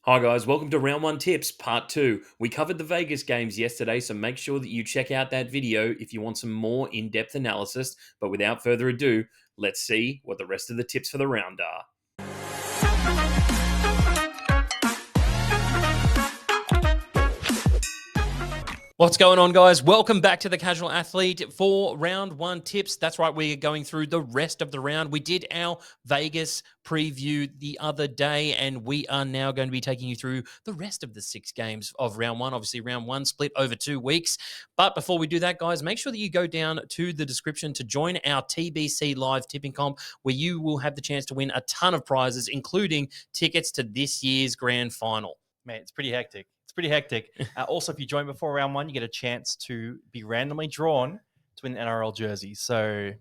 Hi guys, welcome to Round 1 Tips, Part 2. We covered the Vegas games yesterday, so make sure that you check out that video if you want some more in-depth analysis. But without further ado, let's see what the rest of the tips for the round are. What's going on, guys? Welcome back to the Casual Athlete for Round 1 Tips. That's right, we're going through the rest of the round. We did our Vegas preview the other day, and we are now going to be taking you through the rest of the 6 games of Round 1. Obviously, Round 1 split over 2 weeks. But before we do that, guys, make sure that you go down to the description to join our TBC Live Tipping Comp, where you will have the chance to win a ton of prizes, including tickets to this year's grand final. Mate, it's pretty hectic. Also, if you join before round 1, you get a chance to be randomly drawn to win an NRL jersey. So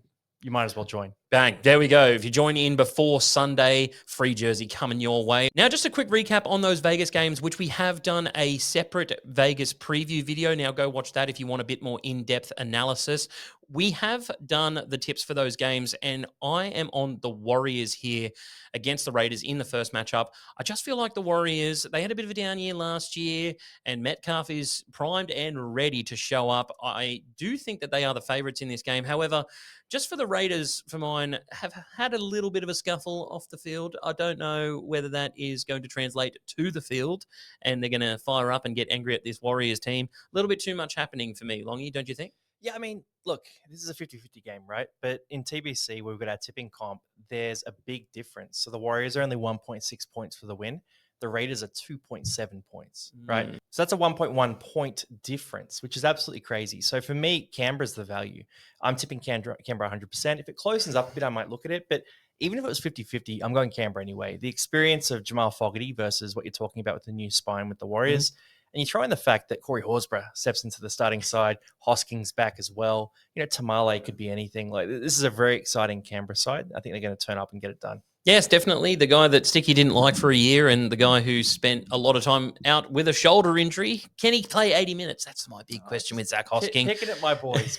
you might as well join. Bang. There we go. If you join in before Sunday, free jersey coming your way. Now, just a quick recap on those Vegas games, which we have done a separate Vegas preview video. Now, go watch that if you want a bit more in-depth analysis. We have done the tips for those games, and I am on the Warriors here against the Raiders in the first matchup. I just feel like the Warriors, they had a bit of a down year last year, and Metcalf is primed and ready to show up. I do think that they are the favourites in this game. However, just for the Raiders, for mine, have had a little bit of a scuffle off the field. I don't know whether that is going to translate to the field, and they're going to fire up and get angry at this Warriors team. A little bit too much happening for me, Longy, don't you think? Yeah, I mean, look, this is a 50-50 game, right? But in TBC, where we've got our tipping comp, there's a big difference. So the Warriors are only 1.6 points for the win. The Raiders are 2.7 points, right? So that's a 1.1 point difference, which is absolutely crazy. So for me, Canberra's the value. I'm tipping Canberra 100%. If it closes up a bit, I might look at it. But even if it was 50-50, I'm going Canberra anyway. The experience of Jamal Fogarty versus what you're talking about with the new spine with the Warriors. And you throw in the fact that Corey Horsburgh steps into the starting side, Hoskins back as well. Tamale could be anything. Like, this is a very exciting Canberra side. I think they're going to turn up and get it done. Yes, definitely. The guy that Sticky didn't like for a year, and the guy who spent a lot of time out with a shoulder injury. Can he play 80 minutes? That's my big question with Zach Hoskins. Picking at my boys.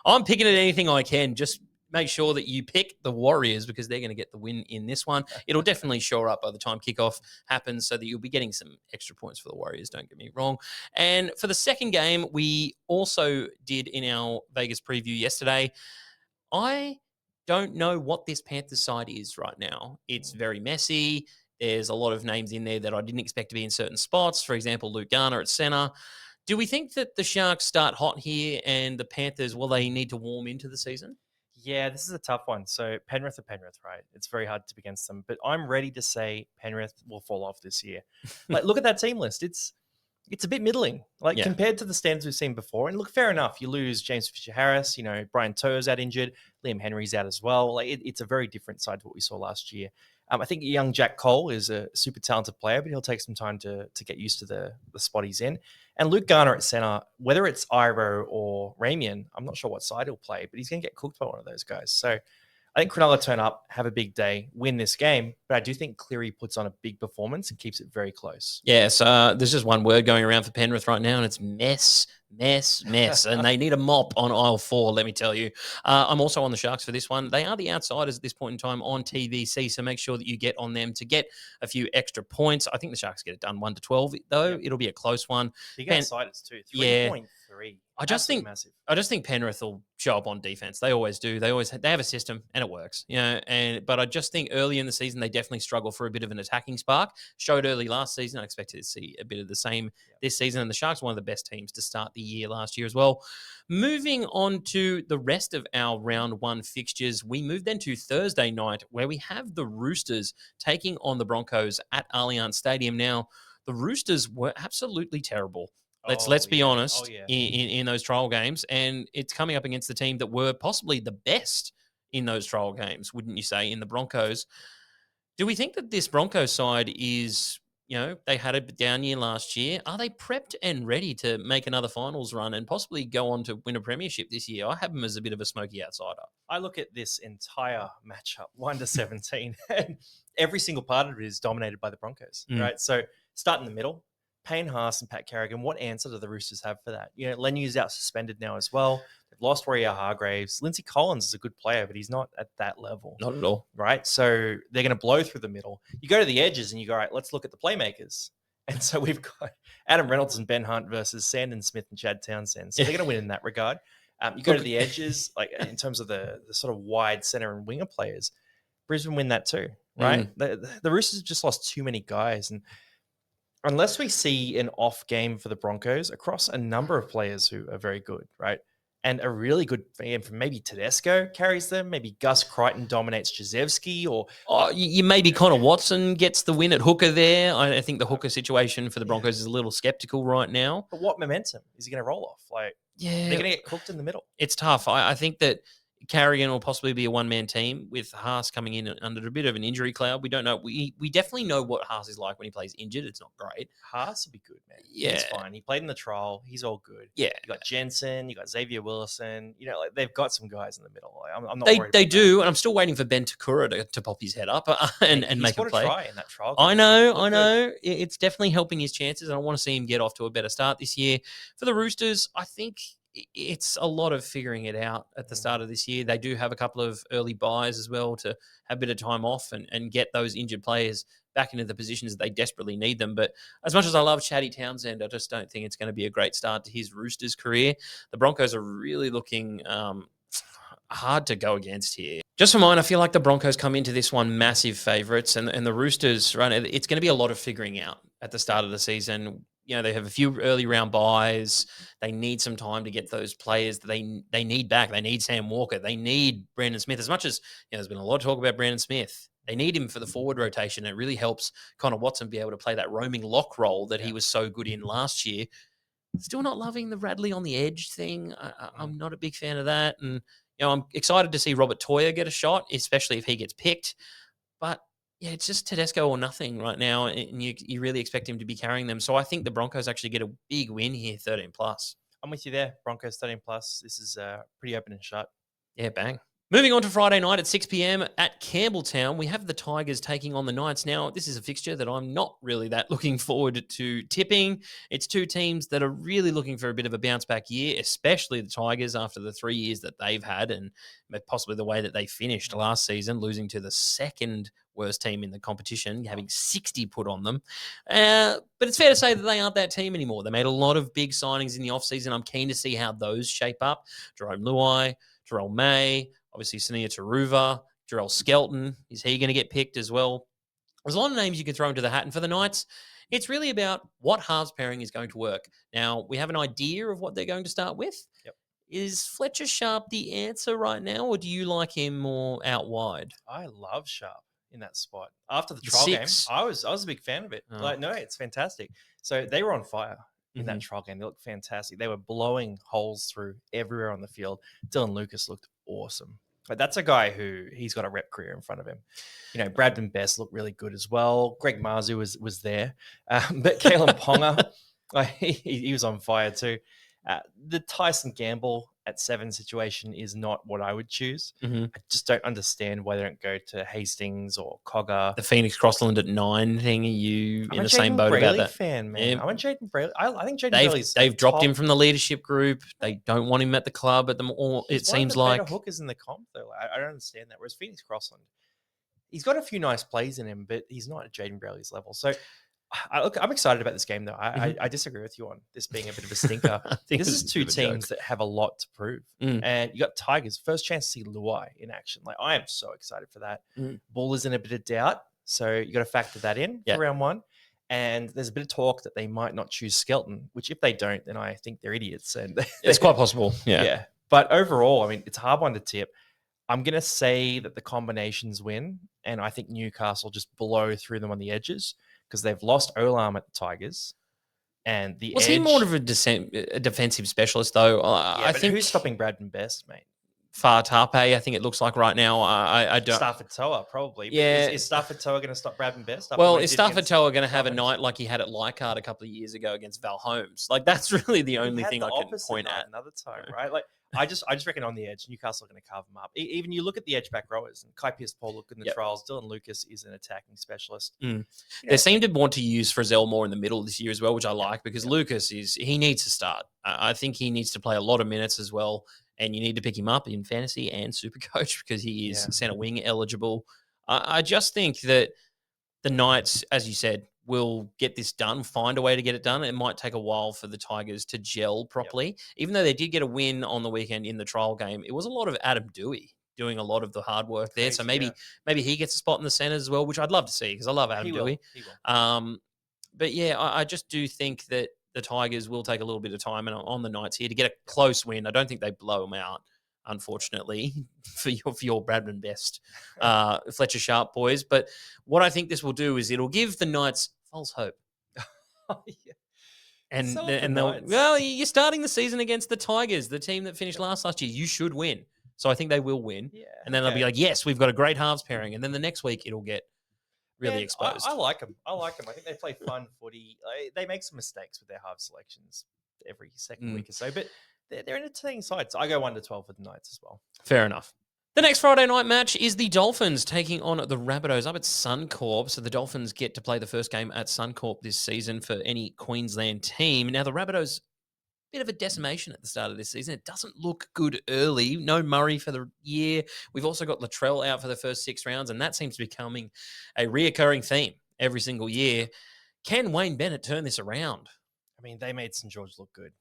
I'm picking at anything I can. Just make sure that you pick the Warriors because they're going to get the win in this one. It'll definitely shore up by the time kickoff happens so that you'll be getting some extra points for the Warriors, don't get me wrong. And for the second game, we also did in our Vegas preview yesterday. I don't know what this Panthers side is right now. It's very messy. There's a lot of names in there that I didn't expect to be in certain spots. For example, Luke Garner at center. Do we think that the Sharks start hot here and the Panthers, will they need to warm into the season? Yeah, this is a tough one. So Penrith are Penrith, right? It's very hard to be against them. But I'm ready to say Penrith will fall off this year. Like, look at that team list. It's a bit middling, compared to the standards we've seen before. And look, fair enough. You lose James Fisher-Harris, Brian Toe's out injured, Liam Henry's out as well. It's a very different side to what we saw last year. I think young Jack Cole is a super talented player, but he'll take some time to get used to the spot he's in. And Luke Garner at center, whether it's Iro or Ramian, I'm not sure what side he'll play, but he's going to get cooked by one of those guys. So I think Cronulla turn up, have a big day, win this game, but I do think Cleary puts on a big performance and keeps it very close. Yes, there's just one word going around for Penrith right now, and it's mess. And they need a mop on aisle 4, let me tell you. I'm also on the Sharks for this one. They are the outsiders at this point in time on TBC, so make sure that you get on them to get a few extra points. I think the Sharks get it done 1-12, though. Yep. It'll be a close one. Big outsiders too, 3.3. I just think Penrith will show up on defense. They always do. They have a system and it works. But I just think early in the season they definitely struggle for a bit of an attacking spark. Showed early last season. I expected to see a bit of the same this season. And the Sharks are one of the best teams to start the year last year as well. Moving on to the rest of our round 1 fixtures, we move then to Thursday night where we have the Roosters taking on the Broncos at Allianz Stadium. Now, the Roosters were absolutely terrible. Let's be honest in those trial games, and it's coming up against the team that were possibly the best in those trial games, wouldn't you say, in the Broncos? Do we think that this Broncos side is, they had a down year last year. Are they prepped and ready to make another finals run and possibly go on to win a premiership this year? I have them as a bit of a smoky outsider. I look at this entire matchup, 1-17, and every single part of it is dominated by the Broncos, right? So start in the middle. Payne Haas and Pat Carrigan, what answer do the Roosters have for that? Lenu's out suspended now as well. lost Warrior Hargraves. Lindsay Collins is a good player, but he's not at that level. Not at all. Right? So they're going to blow through the middle. You go to the edges and you go, all right, let's look at the playmakers. And so we've got Adam Reynolds and Ben Hunt versus Sandon Smith and Chad Townsend. So they're going to win in that regard. You go to the edges, like in terms of the sort of wide center and winger players, Brisbane win that too, right? The Roosters have just lost too many guys. And unless we see an off game for the Broncos across a number of players who are very good, right? And a really good fan from maybe Tedesco carries them. Maybe Gus Crichton dominates Jezewski, or you maybe Connor Watson gets the win at hooker there. I think the hooker situation for the Broncos is a little skeptical right now. But what momentum is he going to roll off? They're going to get cooked in the middle. It's tough. I think that Carrigan will possibly be a one-man team with Haas coming in under a bit of an injury cloud. We don't know. We definitely know what Haas is like when he plays injured. It's not great. Haas will be good, man. Yeah. He's fine. He played in the trial. He's all good. Yeah. You got Jensen. You got Xavier Willison. They've got some guys in the middle. I'm not worried. They do, and I'm still waiting for Ben Takura to pop his head up and make a play. Try in that trial. I know. It's definitely helping his chances, and I want to see him get off to a better start this year. For the Roosters, I think it's a lot of figuring it out at the start of this year. They do have a couple of early buys as well to have a bit of time off and get those injured players back into the positions that they desperately need them. But as much as I love Chatty Townsend, I just don't think it's going to be a great start to his Roosters career. The Broncos are really looking hard to go against here. Just for mine, I feel like the Broncos come into this one massive favourites, and the Roosters, right, it's going to be a lot of figuring out at the start of the season. They have a few early round buys. They need some time to get those players that they need back. They need Sam Walker. They need Brandon Smith. As much as there's been a lot of talk about Brandon Smith, they need him for the forward rotation. It really helps Connor Watson be able to play that roaming lock role that he was so good in last year. Still not loving the Radley on the edge thing. I'm not a big fan of that. And I'm excited to see Robert Toyer get a shot, especially if he gets picked. But yeah, it's just Tedesco or nothing right now, and you really expect him to be carrying them. So I think the Broncos actually get a big win here, 13+. I'm with you there. Broncos 13+. This is pretty open and shut. Yeah, bang. Moving on to Friday night at 6 p.m. at Campbelltown, we have the Tigers taking on the Knights. Now, this is a fixture that I'm not really that looking forward to tipping. It's two teams that are really looking for a bit of a bounce-back year, especially the Tigers after the 3 years that they've had and possibly the way that they finished last season, losing to the second worst team in the competition, having 60 put on them. But it's fair to say that they aren't that team anymore. They made a lot of big signings in the offseason. I'm keen to see how those shape up. Jerome Luai, Terrell May, obviously Sania Taruva, Jarrell Skelton. Is he going to get picked as well? There's a lot of names you can throw into the hat. And for the Knights, it's really about what halves pairing is going to work. Now, we have an idea of what they're going to start with. Yep. Is Fletcher Sharp the answer right now, or do you like him more out wide? I love Sharp in that spot. After the trial game, I was a big fan of it. Oh. No, it's fantastic. So they were on fire in that trial game. They looked fantastic. They were blowing holes through everywhere on the field. Dylan Lucas looked awesome. But that's a guy who he's got a rep career in front of him. Bradman Best looked really good as well. Greg Marzu was there. But Kalen Ponga, he was on fire too. The Tyson Gamble at 7 situation is not what I would choose. I just don't understand why they don't go to Hastings or Cogger. The Phoenix Crossland at 9 thing, are you in the same boat about that? Fan, man. Yeah. I'm a Jaden Brayley. I think Jaden Brayley's they've dropped him from the leadership group. They don't want him at the club at them all. It seems like hookers in the comp though. I don't understand that. Whereas Phoenix Crossland, he's got a few nice plays in him, but he's not at Jaden Brayley's level. So I'm excited about this game, though. I disagree with you on this being a bit of a stinker. This is two teams that have a lot to prove. And you got Tigers, first chance to see Luai in action. I am so excited for that. Bull is in a bit of doubt, so you got to factor that in for round 1. And there's a bit of talk that they might not choose Skelton, which if they don't, then I think they're idiots. And it's quite possible. Yeah. But overall, it's a hard one to tip. I'm going to say that the combinations win, and I think Newcastle just blow through them on the edges, because they've lost Olam at the Tigers. And was he more of a defensive specialist, though? I think who's stopping Bradman Best, mate? Tape, I think it looks like right now. I don't. Stafford Toa, probably. Yeah. Is Stafford Toa going to stop Bradman Best? Well, is Stafford Toa going to have a night like he had at Leichhardt a couple of years ago against Val Holmes? That's really the only thing I can point at. Another time, right? I just reckon on the edge, Newcastle are going to carve them up. Even you look at the edge back rowers, and Kai Pearce-Paul looked in the trials. Dylan Lucas is an attacking specialist. They seem to want to use Frizzell more in the middle this year as well, which I like because Lucas he needs to start. I think he needs to play a lot of minutes as well, and you need to pick him up in fantasy and Supercoach because he is centre wing eligible. I just think that the Knights, as you said, will get this done, find a way to get it done. It might take a while for the Tigers to gel properly. Even though they did get a win on the weekend in the trial game, it was a lot of Adam Dewey doing a lot of the hard work there. So maybe he gets a spot in the centre as well, which I'd love to see because I love Adam Dewey. He will. But yeah, I just do think that the Tigers will take a little bit of time and on the Knights here to get a close win. I don't think they blow them out, unfortunately, for your Bradman Best Fletcher Sharp boys. But what I think this will do is it'll give the Knights false hope. And you're starting the season against the Tigers, the team that finished last year. You should win. So I think they will win. Yeah, and then they'll be like, yes, we've got a great halves pairing. And then the next week it'll get really exposed. I like them. I think they play fun footy. They make some mistakes with their half selections every second week or so, but they're entertaining sides. So I go 1-12 with the Knights as well. Fair enough. The next Friday night match is the Dolphins taking on the Rabbitohs up at Suncorp. So the Dolphins get to play the first game at Suncorp this season for any Queensland team. Now the Rabbitohs, bit of a decimation at the start of this season. It doesn't look good early. No Murray for the year. We've also got Latrell out for the first 6 rounds, and that seems to be becoming a reoccurring theme every single year. Can Wayne Bennett turn this around? I mean, they made St. George look good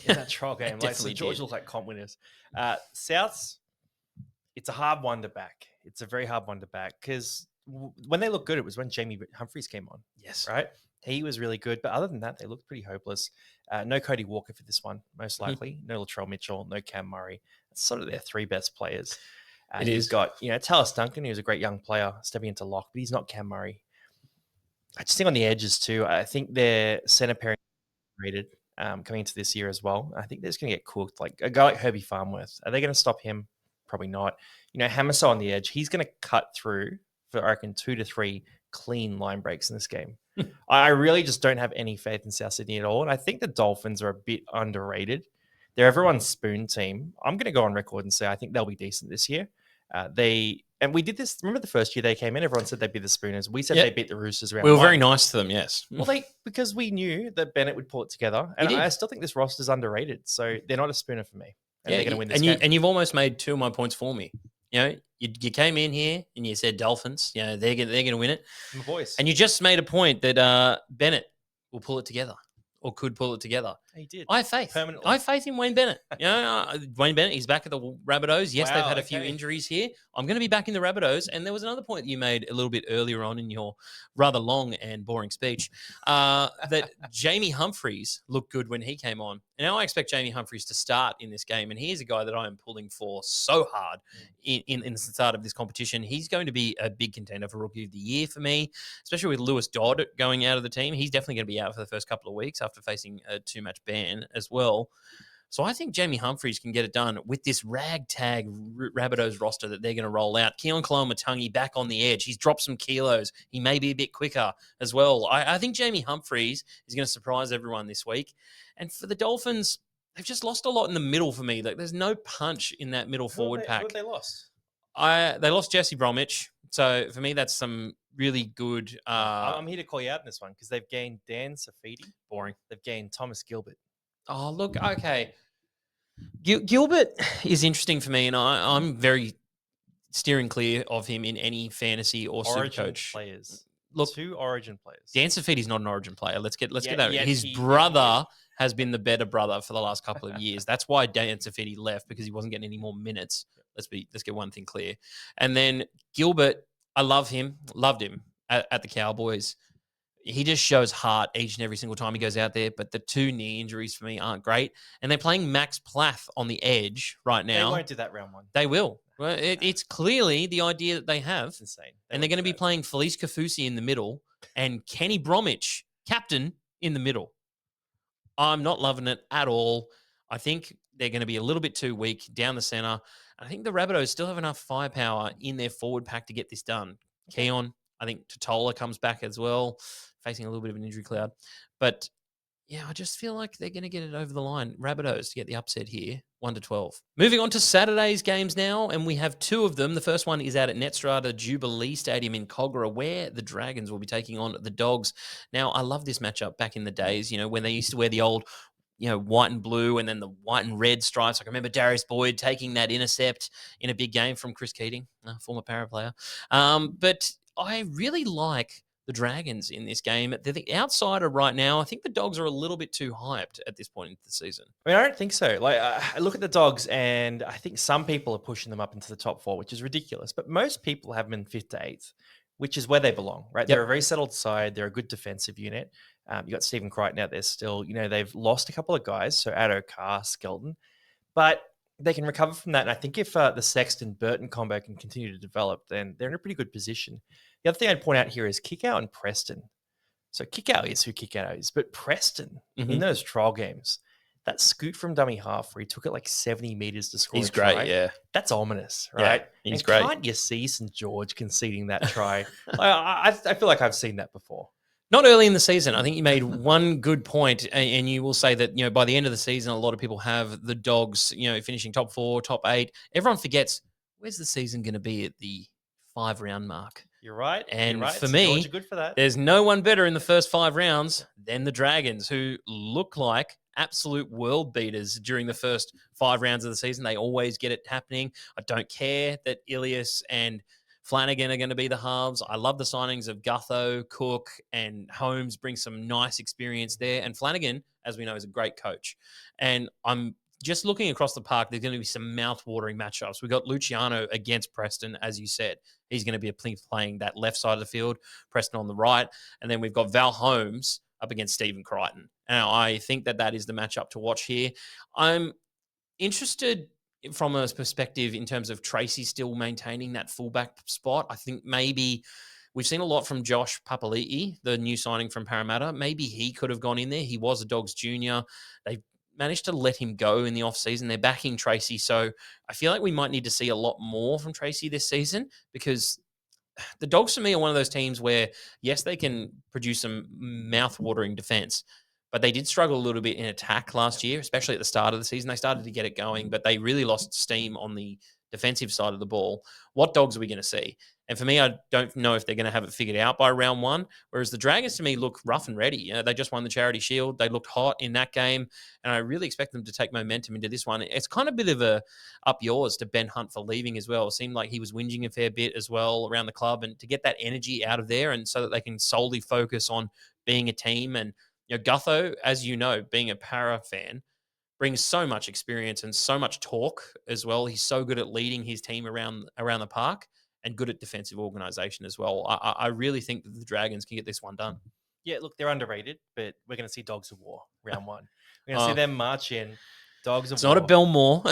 in that trial game. Like St. George looked like comp winners. Souths, it's a hard one to back. It's a very hard one to back because when they look good, it was when Jamie Humphries came on. Yes. Right? He was really good. But other than that, they looked pretty hopeless. No Cody Walker for this one, most likely. No Latrell Mitchell, no Cam Murray. That's sort of their 3 best players. He's got, Talis Duncan, who's a great young player, stepping into lock, but he's not Cam Murray. I just think on the edges too, I think their centre pairing rated coming into this year as well. I think they're just going to get cooked. Like a guy like Herbie Farmworth, are they going to stop him? Probably not. Hamaso on the edge, he's going to cut through for, I reckon, 2 to 3 clean line breaks in this game. I really just don't have any faith in South Sydney at all. And I think the Dolphins are a bit underrated. They're everyone's spoon team. I'm going to go on record and say I think they'll be decent this year. And we did this. Remember the first year they came in, everyone said they'd be the Spooners. We said they beat the Roosters around. We were very nice to them, yes. Well, because we knew that Bennett would pull it together. And I still think this roster's underrated. So they're not a Spooner for me. And they're going to win this game. And you've almost made 2 of my points for me. You came in here and you said Dolphins. They're going to win it. My boys. And you just made a point that Bennett will pull it together or could pull it together. He did. I have faith. Permanently. I have faith in Wayne Bennett. Wayne Bennett, he's back at the Rabbitohs. Yes, they've had a few injuries here. I'm going to be back in the Rabbitohs. And there was another point that you made a little bit earlier on in your rather long and boring speech that Jamie Humphries looked good when he came on. And now I expect Jamie Humphries to start in this game. And he's a guy that I am pulling for so hard in the start of this competition. He's going to be a big contender for Rookie of the Year for me, especially with Lewis Dodd going out of the team. He's definitely going to be out for the first couple of weeks after facing a 2-match ban as well. So I think Jamie Humphries can get it done with this ragtag Rabbitohs roster that they're going to roll out. Keon Koloamatangi back on the edge. He's dropped some kilos. He may be a bit quicker as well. I think Jamie Humphries is going to surprise everyone this week. And for the Dolphins, they've just lost a lot in the middle for me. Like, there's no punch in that middle forward pack. Who have they lost? They lost Jesse Bromwich. So for me, that's some really good. I'm here to call you out in this one because they've gained Dan Safidi. Boring. They've gained Thomas Gilbert. Oh, look, okay. Gilbert is interesting for me, and I'm very steering clear of him in any fantasy or Supercoach players. Look, 2 Origin players. Dan Safiti's not an Origin player. Let's get that. His brother has been the better brother for the last couple of years. That's why Dan Safiti left, because he wasn't getting any more minutes. Let's get one thing clear. And then Gilbert, I loved him at the Cowboys. He just shows heart each and every single time he goes out there. But the 2 knee injuries for me aren't great. And they're playing Max Plath on the edge right now. They won't do that round 1. They will. Well, it's clearly the idea that they have. It's insane. And they're going to be playing Felice Kafusi in the middle and Kenny Bromwich, captain, in the middle. I'm not loving it at all. I think they're going to be a little bit too weak down the center. I think the Rabbitohs still have enough firepower in their forward pack to get this done. Keon, I think Totola comes back as well, facing a little bit of an injury cloud. But Yeah, I just feel like they're going to get it over the line. Rabbitohs to get the upset here, 1-12. Moving on to Saturday's games now, and we have two of them. The first one is out at Netstrata Jubilee Stadium in Kogarah, where the Dragons will be taking on the Dogs. Now, I love this matchup back in the days, when they used to wear the old white and blue and then the white and red stripes. I can remember Darius Boyd taking that intercept in a big game from Chris Keating, former para player. But I really like the Dragons in this game. They're the outsider right now. I think the Dogs are a little bit too hyped at this point in the season. I mean, I don't think so. I look at the Dogs, and I think some people are pushing them up into the top 4, which is ridiculous. But most people have them in 5th to 8th, which is where they belong, right? Yep. They're a very settled side. They're a good defensive unit. You got Stephen Crichton out there still. They've lost a couple of guys, so Addo, Carr, Skelton, but they can recover from that. And I think if the Sexton-Burton combo can continue to develop, then they're in a pretty good position. The other thing I'd point out here is Kickout and Preston. So Kickout is who Kickout is, but Preston, in those trial games, that scoot from dummy half where he took it like 70 meters to score He's a try, great, yeah. That's ominous, right? Yeah, he's great. Can't you see St. George conceding that try? I feel like I've seen that before. Not early in the season. I think you made one good point, and you will say that, by the end of the season, a lot of people have the Dogs, finishing top 4, top 8. Everyone forgets, where's the season going to be at the 5-round mark? You're right. And for St. me, George are good for that. There's no one better in the first 5 rounds than the Dragons, who look like absolute world beaters during the first 5 rounds of the season. They always get it happening. I don't care that Ilias and Flanagan are going to be the halves. I love the signings of Gutho, Cook, and Holmes bring some nice experience there. And Flanagan, as we know, is a great coach. And I'm just looking across the park, there's going to be some mouth-watering matchups. We've got Luciano against Preston, as you said. He's going to be playing that left side of the field, Preston on the right. And then we've got Val Holmes up against Stephen Crichton. Now, I think that is the matchup to watch here. I'm interested from a perspective in terms of Tracy still maintaining that fullback spot. I think maybe we've seen a lot from Josh Papali'i, the new signing from Parramatta. Maybe he could have gone in there. He was a Dogs junior. They've managed to let him go in the offseason. They're backing Tracy. So I feel like we might need to see a lot more from Tracy this season, because the Dogs, for me, are one of those teams where, yes, they can produce some mouth-watering defense, but they did struggle a little bit in attack last year, especially at the start of the season. They started to get it going, but they really lost steam on the defensive side of the ball. What Dogs are we going to see? And for me, I don't know if they're going to have it figured out by round 1, whereas the Dragons, to me, look rough and ready. They just won the Charity Shield. They looked hot in that game, and I really expect them to take momentum into this one. It's kind of a bit of a up yours to Ben Hunt for leaving as well. It seemed like he was whinging a fair bit as well around the club, and to get that energy out of there and so that they can solely focus on being a team. And Gutho, as you know, being a Para fan, brings so much experience and so much talk as well. He's so good at leading his team around the park and good at defensive organisation as well. I really think that the Dragons can get this one done. Yeah, look, they're underrated, but we're going to see Dogs of War round 1. We're going to see them march in. Dogs of War. It's not a Belmore.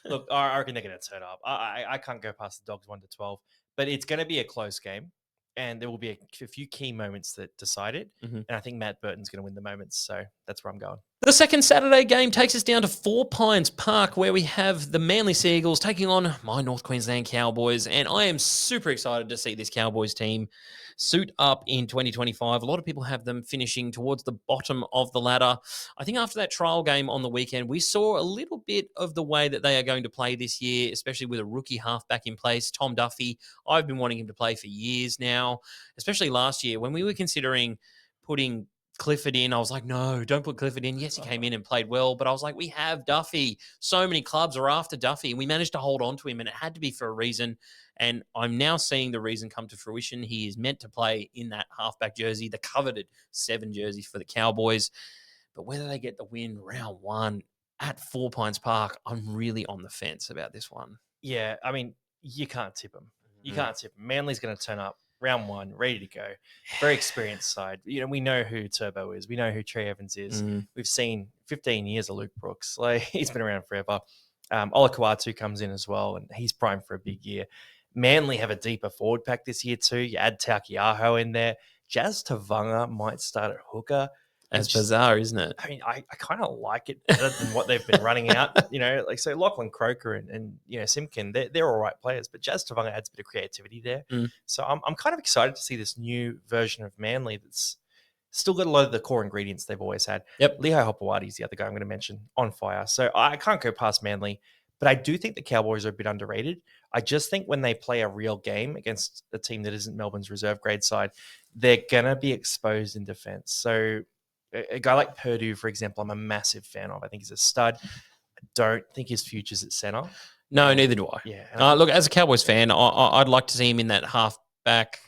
Look, I reckon they're going to turn up. I can't go past the Dogs 1-12, but it's going to be a close game. And there will be a few key moments that decide it. Mm-hmm. And I think Matt Burton's going to win the moments. So that's where I'm going. The second Saturday game takes us down to 4 Pines Park, where we have the Manly Sea Eagles taking on my North Queensland Cowboys. And I am super excited to see this Cowboys team suit up in 2025. A lot of people have them finishing towards the bottom of the ladder. I think after that trial game on the weekend, we saw a little bit of the way that they are going to play this year, especially with a rookie halfback in place, Tom Duffy. I've been wanting him to play for years now, especially last year when we were considering putting Clifford in. I was like, no, don't put Clifford in. Yes, he came in and played well, but I was like, we have Duffy. So many clubs are after Duffy, and we managed to hold on to him, and it had to be for a reason. And I'm now seeing the reason come to fruition. He is meant to play in that halfback jersey, the coveted 7 jersey for the Cowboys. But whether they get the win round 1 at 4 Pines Park, I'm really on the fence about this one. Yeah, I mean, you can't tip them. You can't tip them. Manly's going to turn up round 1, ready to go. Very experienced side. We know who Turbo is. We know who Trey Evans is. We've seen 15 years of Luke Brooks. He's been around forever. Ola Kawatu comes in as well, and he's primed for a big year. Manly have a deeper forward pack this year too. You add Taukeiaho in there. Jazz Tavanga might start at hooker. That's bizarre, isn't it? I mean, I kind of like it better than what they've been running out. So Lachlan Croker and Simkin, they're all right players, but Jazz Tavanga adds a bit of creativity there. So I'm kind of excited to see this new version of Manly that's Still got a lot of the core ingredients they've always had. Yep. Lehigh Hopewadi is the other guy I'm going to mention, on fire. So I can't go past Manly, but I do think the Cowboys are a bit underrated. I just think when they play a real game against a team that isn't Melbourne's reserve grade side, they're going to be exposed in defense. So a guy like Purdue, for example, I'm a massive fan of. I think he's a stud. I don't think his future's at center. No, neither do I. Yeah. Look, as a Cowboys fan, I'd like to see him in that halfback,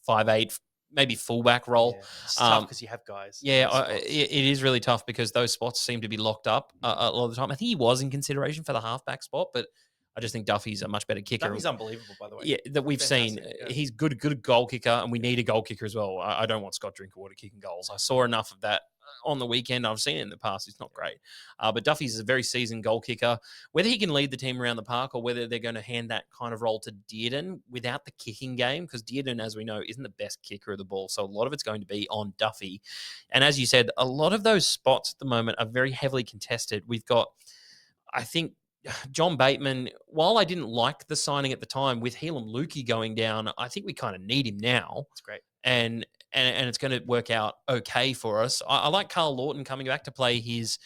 5'8", maybe fullback role. Yeah. It's tough because you have guys. Yeah, it is really tough because those spots seem to be locked up a lot of the time. I think he was in consideration for the halfback spot, but I just think Duffy's a much better kicker. Duffy's unbelievable, by the way. Yeah, that we've seen. Yeah. He's good goal kicker, and we need a goal kicker as well. I don't want Scott Drinkwater kicking goals. I saw enough of that on the weekend. I've seen it in the past. It's not great. But Duffy's a very seasoned goal kicker. Whether he can lead the team around the park or whether they're going to hand that kind of role to Dearden without the kicking game, because Dearden, as we know, isn't the best kicker of the ball. So a lot of it's going to be on Duffy. And as you said, a lot of those spots at the moment are very heavily contested. We've got, I think, John Bateman, while I didn't like the signing at the time with Helam Lukey going down, I think we kind of need him now. It's great. And it's going to work out okay for us. I like Carl Lawton coming back to play his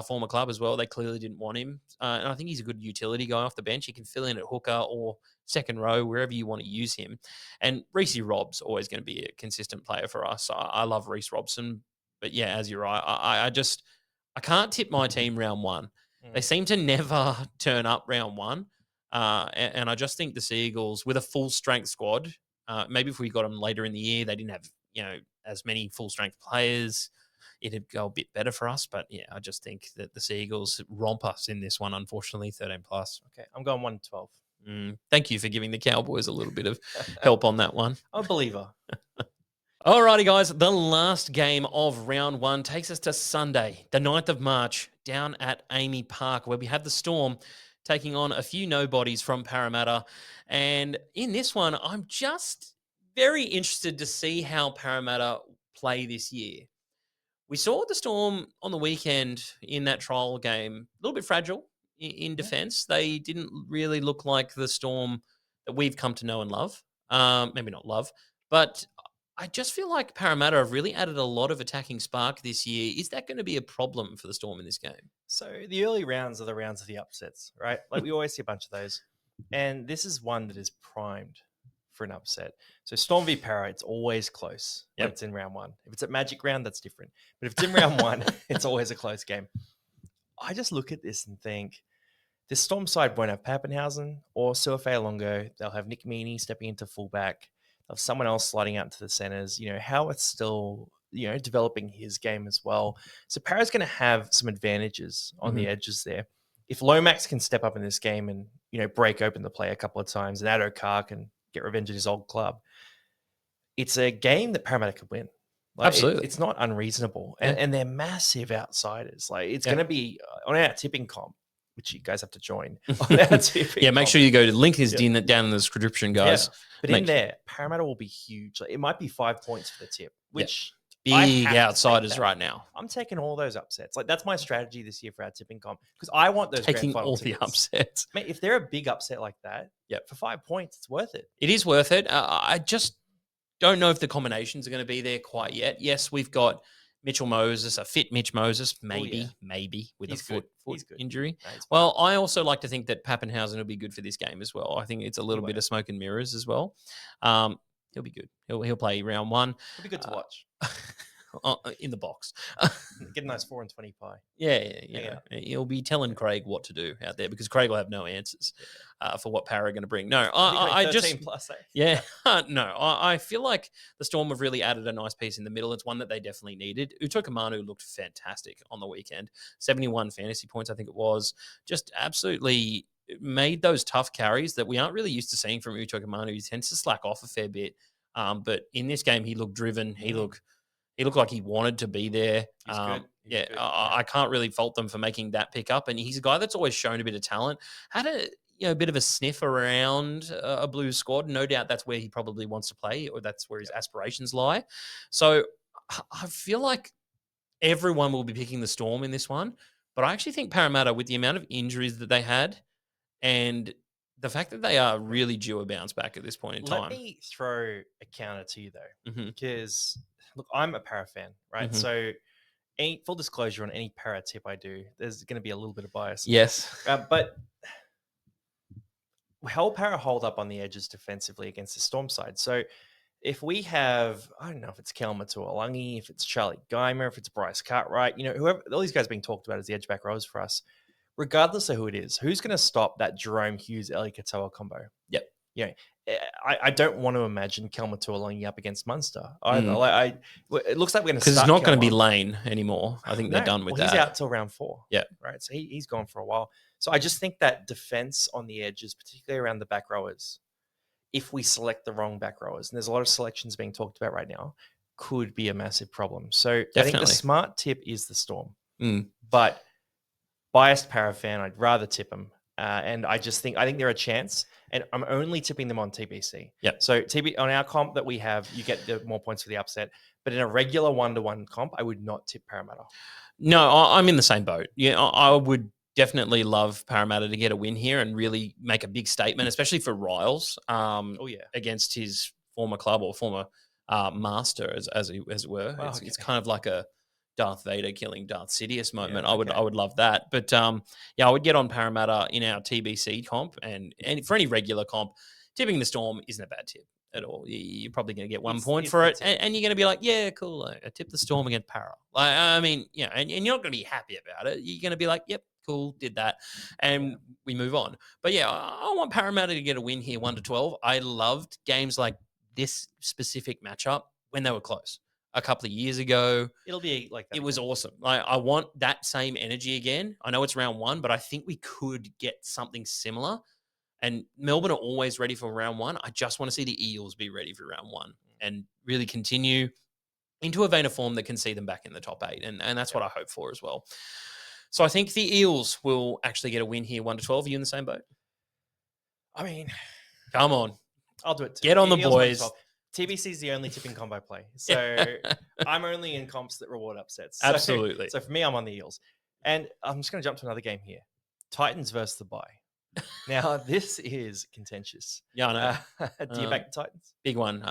former club as well. They clearly didn't want him. And I think he's a good utility guy off the bench. He can fill in at hooker or second row, wherever you want to use him. And Reece Rob's always going to be a consistent player for us. I love Reece Robson. But yeah, as you're right, I can't tip my team round one. They seem to never turn up round one. And I just think the Seagulls, with a full-strength squad, maybe if we got them later in the year, they didn't have, as many full-strength players, it'd go a bit better for us. But, yeah, I just think that the Seagulls romp us in this one, unfortunately, 13+. Okay, I'm going 1-12. Thank you for giving the Cowboys a little bit of help on that one. I'm a believer. Alrighty, guys. The last game of round one takes us to Sunday, the 9th of March, down at Amy Park, where we have the Storm taking on a few nobodies from Parramatta. And in this one, I'm just very interested to see how Parramatta play this year. We saw the Storm on the weekend in that trial game, a little bit fragile in defence. They didn't really look like the Storm that we've come to know and love. Maybe not love, but I just feel like Parramatta have really added a lot of attacking spark this year. Is that going to be a problem for the Storm in this game? So the early rounds are the rounds of the upsets, right? Like we always see a bunch of those. And this is one that is primed for an upset. So Storm v Parra, it's always close when it's in round one. If it's at Magic Round, that's different. But if it's in round one, it's always a close game. I just look at this and think, this Storm side won't have Pappenhausen or Suafea-Longo. They'll have Nick Meaney stepping into fullback. Of someone else sliding out into the centers, Howard's still, developing his game as well. So Parra's going to have some advantages on the edges there. If Lomax can step up in this game and, break open the play a couple of times and Addo Carr can get revenge at his old club, it's a game that Parramatta could win. Absolutely. It's not unreasonable. And they're massive outsiders. It's going to be on our tipping comp, which you guys have to join. Make sure you go to link is down in the description, guys. Yeah. But in there, Parramatta will be huge. It might be 5 points for the tip, which big outsiders right now. I'm taking all those upsets. That's my strategy this year for our tipping comp because I want those taking grand final all tickets. The upsets. Mate, if they're a big upset like that, for 5 points, it's worth it. It is worth it. I just don't know if the combinations are going to be there quite yet. Yes, we've got Mitchell Moses, a fit Mitch Moses, maybe with a foot injury. No, well, I also like to think that Pappenhausen will be good for this game as well. I think it's a little bit of smoke and mirrors as well. He'll be good. He'll play round one. It'll be good to watch. In the box. Get a nice 4 and 20 pie. Yeah. He'll be telling Craig what to do out there because Craig will have no answers for what Parra are going to bring. No, I just... plus, eh? Yeah, no, I feel like the Storm have really added a nice piece in the middle. It's one that they definitely needed. Utokamanu looked fantastic on the weekend. 71 fantasy points, I think it was. Just absolutely made those tough carries that we aren't really used to seeing from Utokamanu. He tends to slack off a fair bit. But in this game, he looked driven. He looked like he wanted to be there. He's good. He's good. I can't really fault them for making that pick up. And he's a guy that's always shown a bit of talent. Had a bit of a sniff around a Blues squad. No doubt that's where he probably wants to play, or that's where his aspirations lie. So I feel like everyone will be picking the Storm in this one. But I actually think Parramatta, with the amount of injuries that they had and the fact that they are really due a bounce back at this point in time. Let me throw a counter to you, though, because look, I'm a Para fan, right? Mm-hmm. So any full disclosure on any Para tip I do, there's going to be a little bit of bias. Yes. But how Para hold up on the edges defensively against the Storm side? So if we have, I don't know if it's Kelma Tuolangi, if it's Charlie Geimer, if it's Bryce Cartwright, whoever, all these guys being talked about as the edge back rows for us, regardless of who it is, who's going to stop that Jerome Hughes Eli Katoa combo? Yep. I don't want to imagine Kelma Tuolangi up against Munster either. It looks like we're going to because it's not going to be Lane anymore. I think they're done with that. He's out till round 4. Yeah. Right. So he's gone for a while. So I just think that defense on the edges, particularly around the back rowers, if we select the wrong back rowers, and there's a lot of selections being talked about right now, could be a massive problem. So I think the smart tip is the Storm. But biased Para fan, I'd rather tip them. And I think they're a chance, and I'm only tipping them on TBC. Yep. So on our comp that we have, you get the more points for the upset. But in a regular 1-to-1 comp, I would not tip Parramatta. No, I'm in the same boat. Yeah, I would definitely love Parramatta to get a win here and really make a big statement, especially for Riles. Against his former club or former master, as it were. Wow, it's kind of like a Darth Vader killing Darth Sidious moment. I would love that. But I would get on Parramatta in our TBC comp, and for any regular comp, tipping the Storm isn't a bad tip at all. You're probably going to get 1 point for it, and you're going to be like, yeah, cool. I tip the Storm against Para. And you're not going to be happy about it. You're going to be like, yep, cool, did that, and we move on. But I want Parramatta to get a win here, 1-12. I loved games like this specific matchup when they were close. A couple of years ago. It'll be like that. It was awesome. I want that same energy again. I know it's round 1, but I think we could get something similar. And Melbourne are always ready for round 1. I just want to see the Eels be ready for round 1 and really continue into a vein of form that can see them back in the top 8. And that's what I hope for as well. So I think the Eels will actually get a win here, 1-12. Are you in the same boat? I mean, come on. I'll do it too. Get on the boys. TBC is the only tipping combo play. So I'm only in comps that reward upsets. Absolutely. So for me, I'm on the Eels. And I'm just going to jump to another game here. Titans versus the Bye. Now, this is contentious. Yeah, I know. Do you back the Titans? Big one.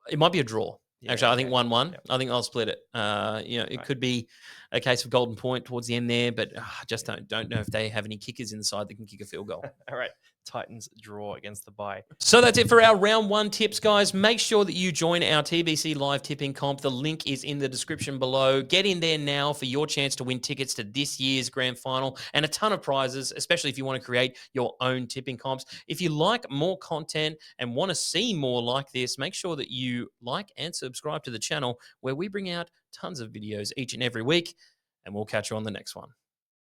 It might be a draw. Actually, I think 1-1. Yep. I think I'll split it. It could be a case of golden point towards the end there, but I just don't know if they have any kickers inside that can kick a field goal. All right. Titans draw against the Bye. So that's it for our round 1 tips, guys. Make sure that you join our TBC Live Tipping Comp. The link is in the description below. Get in there now for your chance to win tickets to this year's grand final and a ton of prizes, especially if you want to create your own tipping comps. If you like more content and want to see more like this, make sure that you like and subscribe to the channel where we bring out tons of videos each and every week, and we'll catch you on the next one.